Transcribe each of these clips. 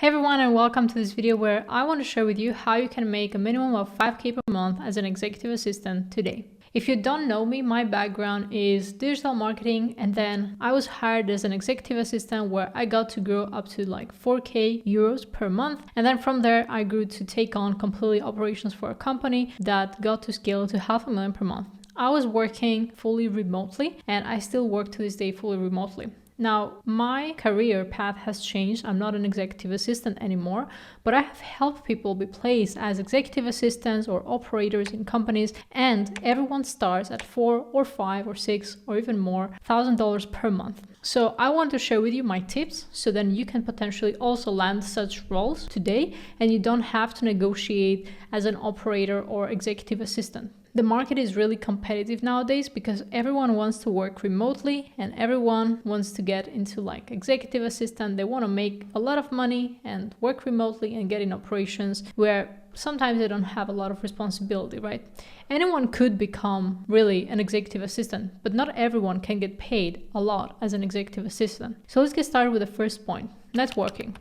Hey everyone, and welcome to this video where I want to share with you how you can make a minimum of 5K per month as an executive assistant today. If you don't know me, my background is digital marketing, and then I was hired as an executive assistant where I got to grow up to like 4K euros per month. And then from there, I grew to take on completely operations for a company that got to scale to $500,000 per month. I was working fully remotely, and I still work to this day fully remotely. Now, my career path has changed. I'm not an executive assistant anymore, but I have helped people be placed as executive assistants or operators in companies, and everyone starts at $4,000 or $5,000 or $6,000 or even more $1,000 per month. So I want to share with you my tips so then you can potentially also land such roles today and you don't have to negotiate as an operator or executive assistant. The market is really competitive nowadays because everyone wants to work remotely and everyone wants to get into like executive assistant. They want to make a lot of money and work remotely and get in operations where sometimes they don't have a lot of responsibility, right? Anyone could become really an executive assistant, but not everyone can get paid a lot as an executive assistant. So let's get started with the first point, networking.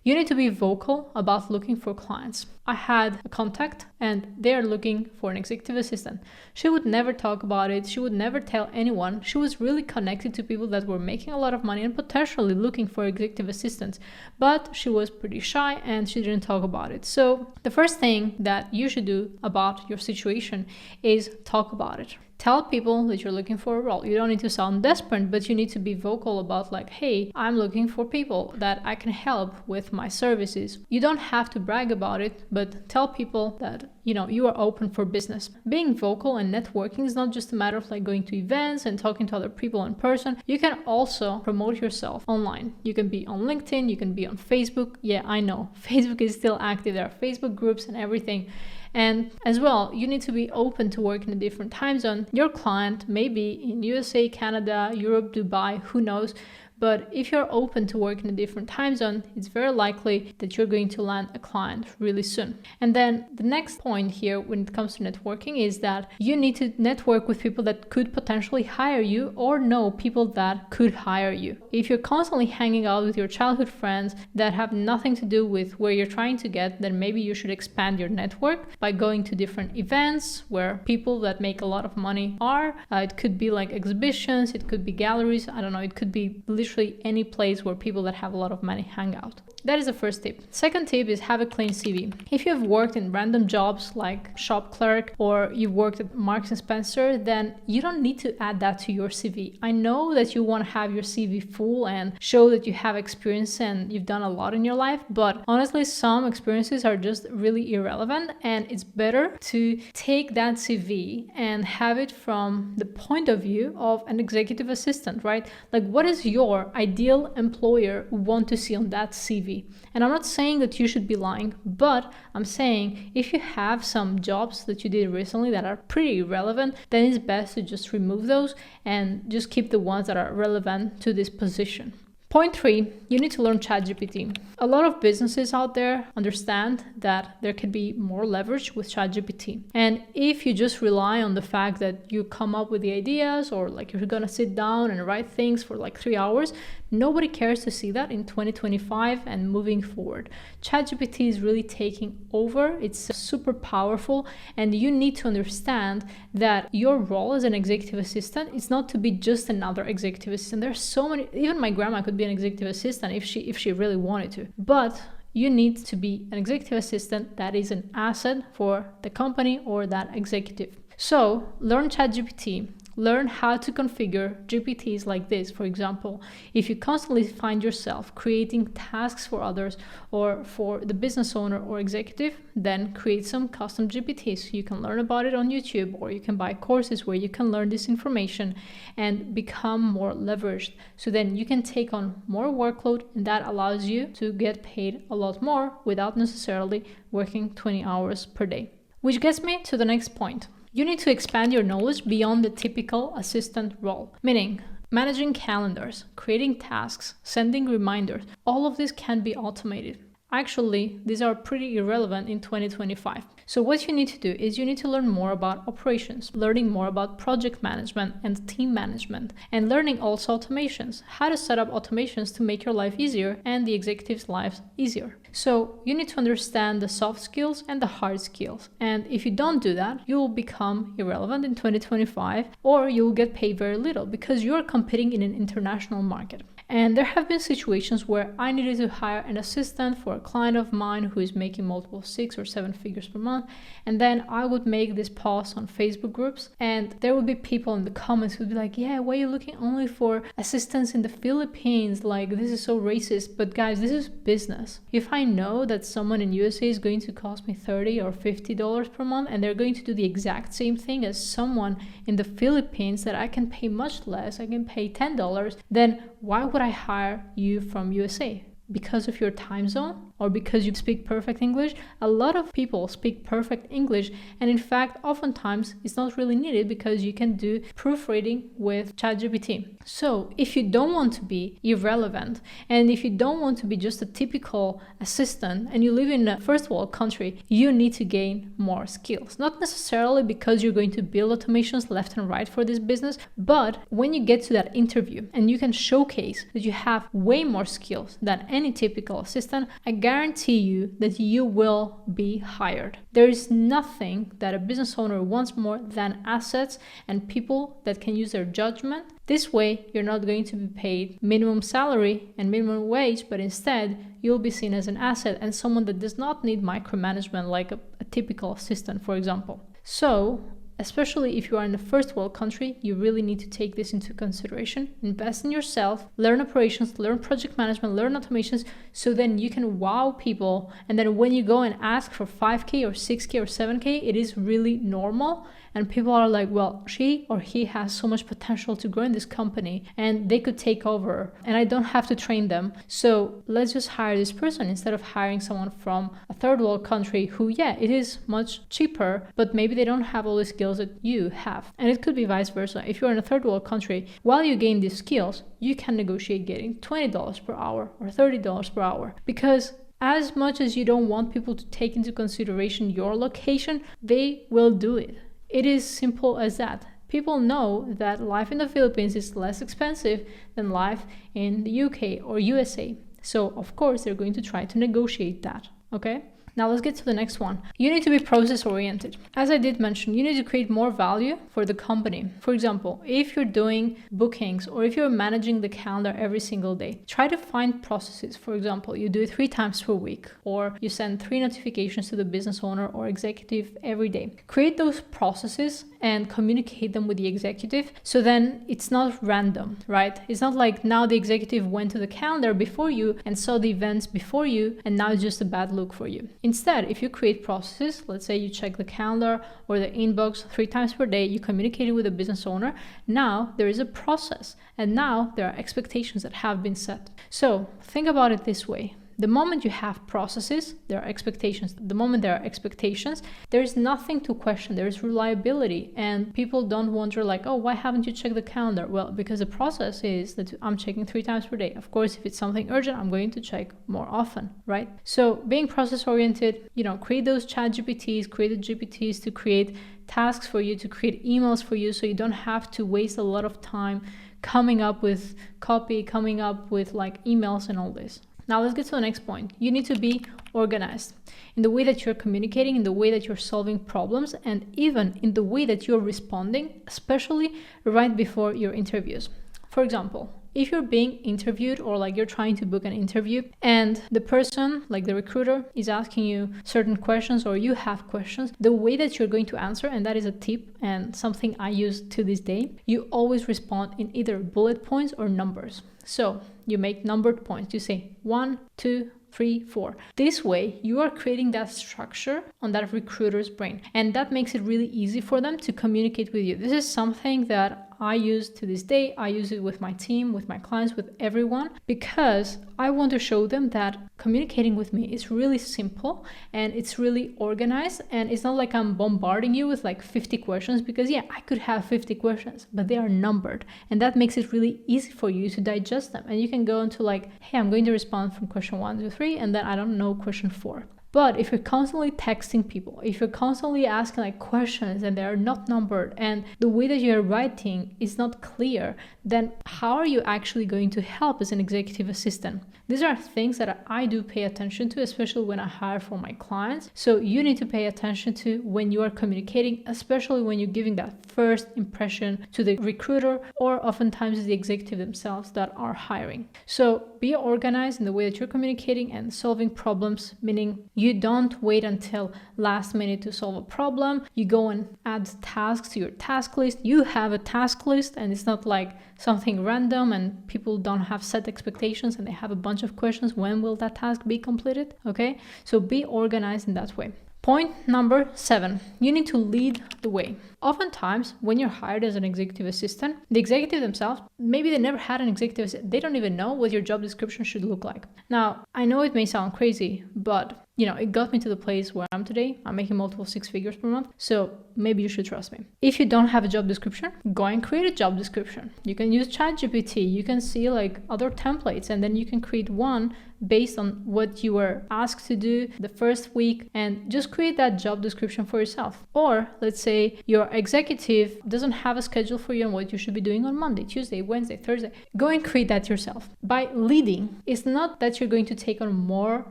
You need to be vocal about looking for clients. I had a contact and they're looking for an executive assistant. She would never talk about it. She would never tell anyone. She was really connected to people that were making a lot of money and potentially looking for executive assistants. But she was pretty shy and she didn't talk about it. So the first thing that you should do about your situation is talk about it. Tell people that you're looking for a role. You don't need to sound desperate, but you need to be vocal about like, hey, I'm looking for people that I can help with my services. You don't have to brag about it, but tell people that, you are open for business. Being vocal and networking is not just a matter of like going to events and talking to other people in person. You can also promote yourself online. You can be on LinkedIn, you can be on Facebook. Yeah, I know, Facebook is still active. There are Facebook groups and everything. And as well, you need to be open to work in a different time zone. Your client may be in USA, Canada, Europe, Dubai, who knows. But if you're open to work in a different time zone, it's very likely that you're going to land a client really soon. And then the next point here when it comes to networking is that you need to network with people that could potentially hire you or know people that could hire you. If you're constantly hanging out with your childhood friends that have nothing to do with where you're trying to get, then maybe you should expand your network by going to different events where people that make a lot of money are. It could be like exhibitions, it could be galleries, I don't know, it could be literally any place where people that have a lot of money hang out. That is the first tip. Second tip is have a clean CV. If you have worked in random jobs like shop clerk or you've worked at Marks & Spencer, then you don't need to add that to your CV. I know that you want to have your CV full and show that you have experience and you've done a lot in your life, but honestly, some experiences are just really irrelevant, and it's better to take that CV and have it from the point of view of an executive assistant, right? Like, what is your ideal employer want to see on that CV? And I'm not saying that you should be lying, but I'm saying if you have some jobs that you did recently that are pretty relevant, then it's best to just remove those and just keep the ones that are relevant to this position. Point 3, you need to learn ChatGPT. A lot of businesses out there understand that there could be more leverage with ChatGPT. And if you just rely on the fact that you come up with the ideas or like you're gonna sit down and write things for like 3 hours, nobody cares to see that in 2025 and moving forward. ChatGPT is really taking over. It's super powerful, and you need to understand that your role as an executive assistant is not to be just another executive assistant. There's so many, even my grandma could be an executive assistant if she really wanted to. But you need to be an executive assistant that is an asset for the company or that executive. So learn ChatGPT. Learn how to configure GPTs like this. For example, if you constantly find yourself creating tasks for others or for the business owner or executive, then create some custom GPTs. You can learn about it on YouTube, or you can buy courses where you can learn this information and become more leveraged. So then you can take on more workload, and that allows you to get paid a lot more without necessarily working 20 hours per day. Which gets me to the next point. You need to expand your knowledge beyond the typical assistant role, meaning managing calendars, creating tasks, sending reminders. All of this can be automated. Actually, these are pretty irrelevant in 2025. So what you need to do is you need to learn more about operations, learning more about project management and team management, and learning also automations, how to set up automations to make your life easier and the executives' lives easier. So you need to understand the soft skills and the hard skills. And if you don't do that, you will become irrelevant in 2025, or you will get paid very little because you are competing in an international market. And there have been situations where I needed to hire an assistant for a client of mine who is making multiple 6 or 7 figures per month. And then I would make this post on Facebook groups, and there would be people in the comments who would be like, yeah, why are you looking only for assistants in the Philippines? Like, this is so racist. But guys, this is business. If I know that someone in USA is going to cost me $30 or $50 per month, and they're going to do the exact same thing as someone in the Philippines that I can pay much less, I can pay $10, then why would I hire you from USA? Because of your time zone or because you speak perfect English? A lot of people speak perfect English, and in fact, oftentimes it's not really needed because you can do proofreading with ChatGPT. So if you don't want to be irrelevant, and if you don't want to be just a typical assistant, and you live in a first world country, you need to gain more skills. Not necessarily because you're going to build automations left and right for this business, but when you get to that interview and you can showcase that you have way more skills than any typical assistant, I guarantee you that you will be hired. There is nothing that a business owner wants more than assets and people that can use their judgment. This way, you're not going to be paid minimum salary and minimum wage, but instead, you'll be seen as an asset and someone that does not need micromanagement like a typical assistant, for example. So, especially if you are in a first world country, you really need to take this into consideration. Invest in yourself, learn operations, learn project management, learn automations, so then you can wow people. And then when you go and ask for 5K or 6K or 7K, it is really normal. And people are like, well, she or he has so much potential to grow in this company and they could take over and I don't have to train them. So let's just hire this person instead of hiring someone from a third world country who, yeah, it is much cheaper, but maybe they don't have all the skills that you have. And it could be vice versa. If you're in a third world country, while you gain these skills, you can negotiate getting $20 per hour or $30 per hour, because as much as you don't want people to take into consideration your location, they will do it. It is simple as that. People know that life in the Philippines is less expensive than life in the UK or USA. So, of course, they're going to try to negotiate that, okay? Now let's get to the next one. You need to be process oriented. As I did mention, you need to create more value for the company. For example, if you're doing bookings or if you're managing the calendar every single day, try to find processes. For example, you do it 3 times per week, or you send 3 notifications to the business owner or executive every day. Create those processes and communicate them with the executive, so then it's not random, right? It's not like now the executive went to the calendar before you and saw the events before you and now it's just a bad look for you. Instead, if you create processes, let's say you check the calendar or the inbox 3 times per day, you communicate it with the business owner, now there is a process and now there are expectations that have been set. So think about it this way. The moment you have processes, there are expectations. The moment there are expectations, there is nothing to question. There is reliability, and people don't wonder like, oh, why haven't you checked the calendar? Well, because the process is that I'm checking 3 times per day. Of course, if it's something urgent, I'm going to check more often, right? So being process oriented, create those ChatGPTs, create the GPTs to create tasks for you, to create emails for you, so you don't have to waste a lot of time coming up with copy, coming up with like emails and all this. Now let's get to the next point. You need to be organized in the way that you're communicating, in the way that you're solving problems, and even in the way that you're responding, especially right before your interviews. For example, if you're being interviewed or like you're trying to book an interview and the person, like the recruiter, is asking you certain questions or you have questions, the way that you're going to answer, and that is a tip and something I use to this day, you always respond in either bullet points or numbers. So you make numbered points. You say 1, 2, 3, 4. This way, you are creating that structure on that recruiter's brain, and that makes it really easy for them to communicate with you. This is something that I use to this day. I use it with my team, with my clients, with everyone, because I want to show them that communicating with me is really simple and it's really organized, and it's not like I'm bombarding you with like 50 questions, because yeah, I could have 50 questions, but they are numbered, and that makes it really easy for you to digest them. And you can go into like, hey, I'm going to respond from question 1 to 3, and then I don't know question 4. But if you're constantly texting people, if you're constantly asking like questions and they are not numbered, and the way that you're writing is not clear, then how are you actually going to help as an executive assistant? These are things that I do pay attention to, especially when I hire for my clients. So you need to pay attention to when you are communicating, especially when you're giving that first impression to the recruiter, or oftentimes the executive themselves that are hiring. So be organized in the way that you're communicating and solving problems, meaning you don't wait until last minute to solve a problem. You go and add tasks to your task list. You have a task list, and it's not like something random and people don't have set expectations and they have a bunch of questions. When will that task be completed? Okay, so be organized in that way. Point number 7, you need to lead the way. Oftentimes, when you're hired as an executive assistant, the executive themselves, maybe they never had an executive assistant. They don't even know what your job description should look like. Now, I know it may sound crazy, but it got me to the place where I'm today. I'm making multiple 6 figures per month. So maybe you should trust me. If you don't have a job description, go and create a job description. You can use ChatGPT. You can see like other templates, and then you can create one based on what you were asked to do the first week, and just create that job description for yourself. Or let's say your executive doesn't have a schedule for you on what you should be doing on Monday, Tuesday, Wednesday, Thursday. Go and create that yourself. By leading, it's not that you're going to take on more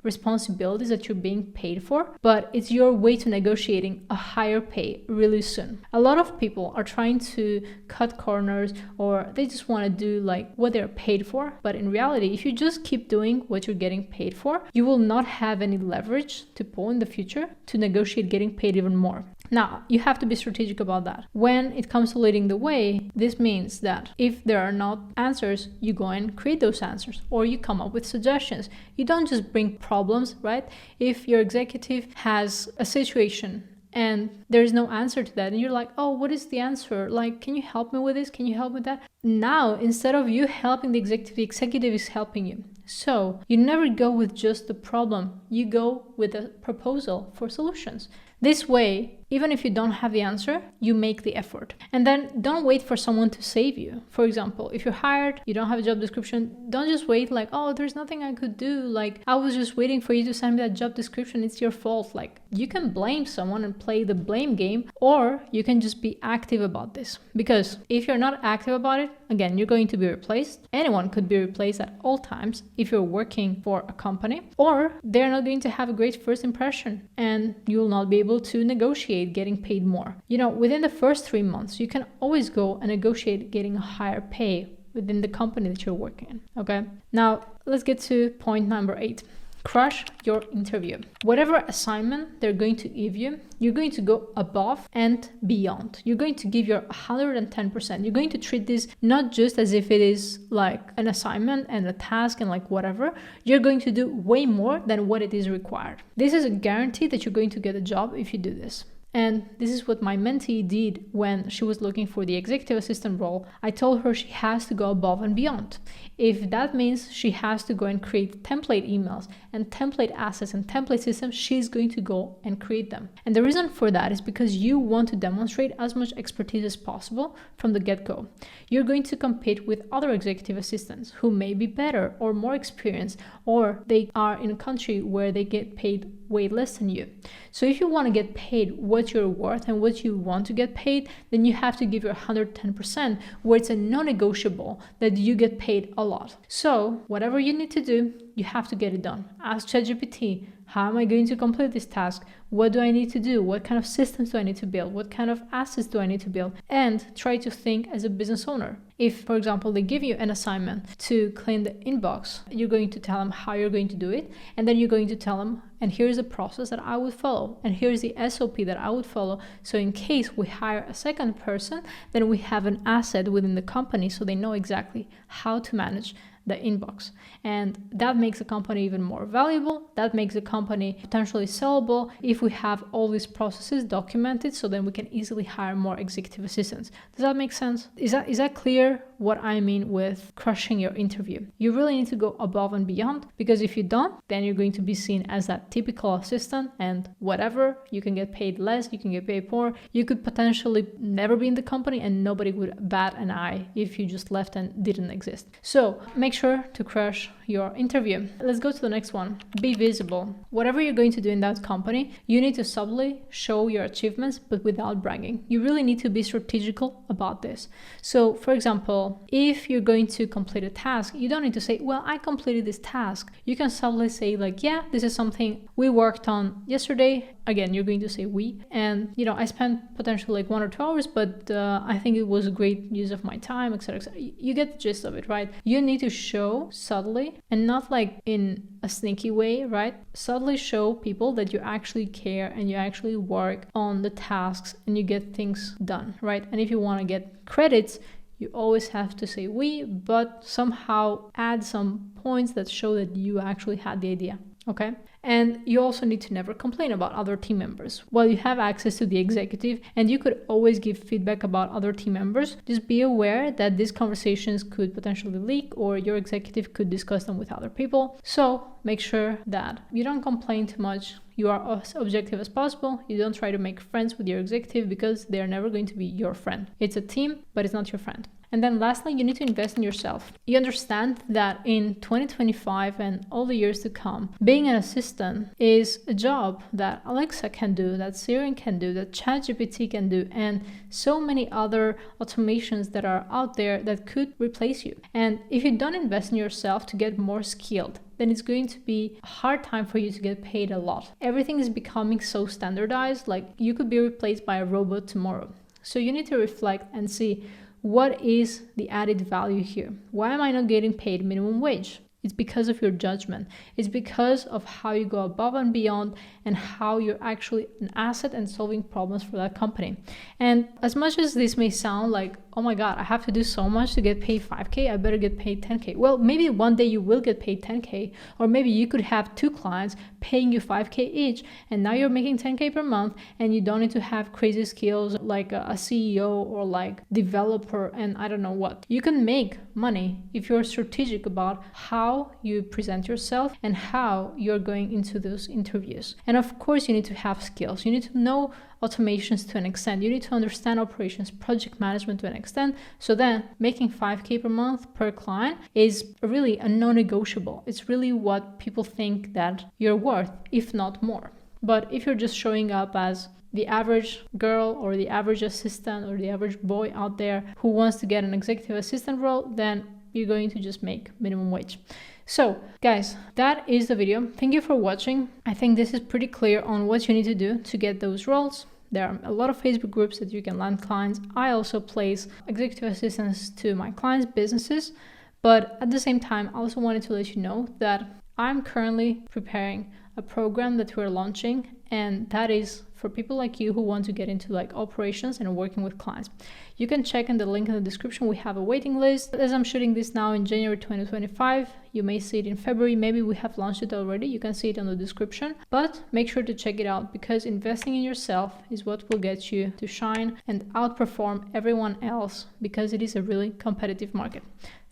responsibilities that you're being paid for, but it's your way to negotiating a higher pay really soon. A lot of people are trying to cut corners, or they just want to do like what they're paid for. But in reality, if you just keep doing what you're getting paid for, you will not have any leverage to pull in the future to negotiate getting paid even more. Now, you have to be strategic about that. When it comes to leading the way, this means that if there are not answers, you go and create those answers, or you come up with suggestions. You don't just bring problems, right? If your executive has a situation and there's no answer to that, and you're like, oh, what is the answer? Like, can you help me with this? Can you help with that? Now, instead of you helping the executive is helping you. So you never go with just the problem. You go with a proposal for solutions. This way, even if you don't have the answer, you make the effort. And then don't wait for someone to save you. For example, if you're hired, you don't have a job description, don't just wait like, oh, there's nothing I could do. Like, I was just waiting for you to send me that job description. It's your fault. Like, you can blame someone and play the blame game, or you can just be active about this. Because if you're not active about it, again, you're going to be replaced. Anyone could be replaced at all times if you're working for a company, or they're not going to have a great first impression and you'll not be able to negotiate getting paid more. Within the first 3 months, you can always go and negotiate getting a higher pay within the company that you're working in. Okay. Now let's get to point number 8. Crush your interview. Whatever assignment they're going to give you, you're going to go above and beyond. You're going to give your 110%. You're going to treat this not just as if it is like an assignment and a task and like whatever. You're going to do way more than what it is required. This is a guarantee that you're going to get a job if you do this. And this is what my mentee did when she was looking for the executive assistant role. I told her she has to go above and beyond. If that means she has to go and create template emails and template assets and template systems, she's going to go and create them. And the reason for that is because you want to demonstrate as much expertise as possible from the get-go. You're going to compete with other executive assistants who may be better or more experienced, or they are in a country where they get paid way less than you. So if you want to get paid what you're worth and what you want to get paid, then you have to give your 110%, where it's a non-negotiable that you get paid a lot. So whatever you need to do, you have to get it done. Ask ChatGPT, how am I going to complete this task? What do I need to do? What kind of systems do I need to build? What kind of assets do I need to build? And try to think as a business owner. If, for example, they give you an assignment to clean the inbox, you're going to tell them how you're going to do it. And then you're going to tell them, and here's the process that I would follow. And here's the SOP that I would follow. So in case we hire a second person, then we have an asset within the company so they know exactly how to manage the inbox. And that makes a company even more valuable. That makes a company potentially sellable if we have all these processes documented, so then we can easily hire more executive assistants. Does that make sense? Is that clear what I mean with crushing your interview? You really need to go above and beyond, because if you don't, then you're going to be seen as that typical assistant, and whatever, you can get paid less, you can get paid more, you could potentially never be in the company and nobody would bat an eye if you just left and didn't exist. So make sure to crush your interview. Let's go to the next one. Be visible. Whatever you're going to do in that company, you need to subtly show your achievements, but without bragging. You really need to be strategical about this. So for example, if you're going to complete a task, you don't need to say, well, I completed this task. You can subtly say like, yeah, this is something we worked on yesterday. Again, you're going to say we, and I spent potentially like 1 or 2 hours, but I think it was a great use of my time, etc., etc. You get the gist of it, right? You need to show subtly, and not like in a sneaky way, right? Subtly show people that you actually care and you actually work on the tasks and you get things done, right? And if you want to get credits, you always have to say we, but somehow add some points that show that you actually had the idea, okay? And you also need to never complain about other team members. While you have access to the executive and you could always give feedback about other team members, just be aware that these conversations could potentially leak, or your executive could discuss them with other people. So make sure that you don't complain too much. You are as objective as possible. You don't try to make friends with your executive, because they're never going to be your friend. It's a team, but it's not your friend. And then lastly, you need to invest in yourself. You understand that in 2025 and all the years to come, being an assistant is a job that Alexa can do, that Siri can do, that ChatGPT can do, and so many other automations that are out there that could replace you. And if you don't invest in yourself to get more skilled, then it's going to be a hard time for you to get paid a lot. Everything is becoming so standardized, like you could be replaced by a robot tomorrow. So you need to reflect and see, what is the added value here? Why am I not getting paid minimum wage? It's because of your judgment. It's because of how you go above and beyond and how you're actually an asset and solving problems for that company. And as much as this may sound like, oh my God, I have to do so much to get paid 5K, I better get paid 10K. Well, maybe one day you will get paid 10K, or maybe you could have 2 clients paying you 5K each, and now you're making 10K per month, and you don't need to have crazy skills like a CEO or like developer and I don't know what. You can make money if you're strategic about how you present yourself and how you're going into those interviews. And of course, you need to have skills. You need to know automations to an extent. You need to understand operations, project management to an extent. So then making 5K per month per client is really a non-negotiable. It's really what people think that you're worth, if not more. But if you're just showing up as the average girl or the average assistant or the average boy out there who wants to get an executive assistant role, then you're going to just make minimum wage. So guys, that is the video. Thank you for watching. I think this is pretty clear on what you need to do to get those roles. There are a lot of Facebook groups that you can land clients. I also place executive assistants to my clients' businesses. But at the same time, I also wanted to let you know that I'm currently preparing a program that we're launching, and that is for people like you who want to get into like operations and working with clients. You can check in the link in the description. We have a waiting list. As I'm shooting this now in January 2025, you may see it in February. Maybe we have launched it already. You can see it in the description, but make sure to check it out, because investing in yourself is what will get you to shine and outperform everyone else, because it is a really competitive market.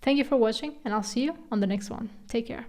Thank you for watching, and I'll see you on the next one. Take care.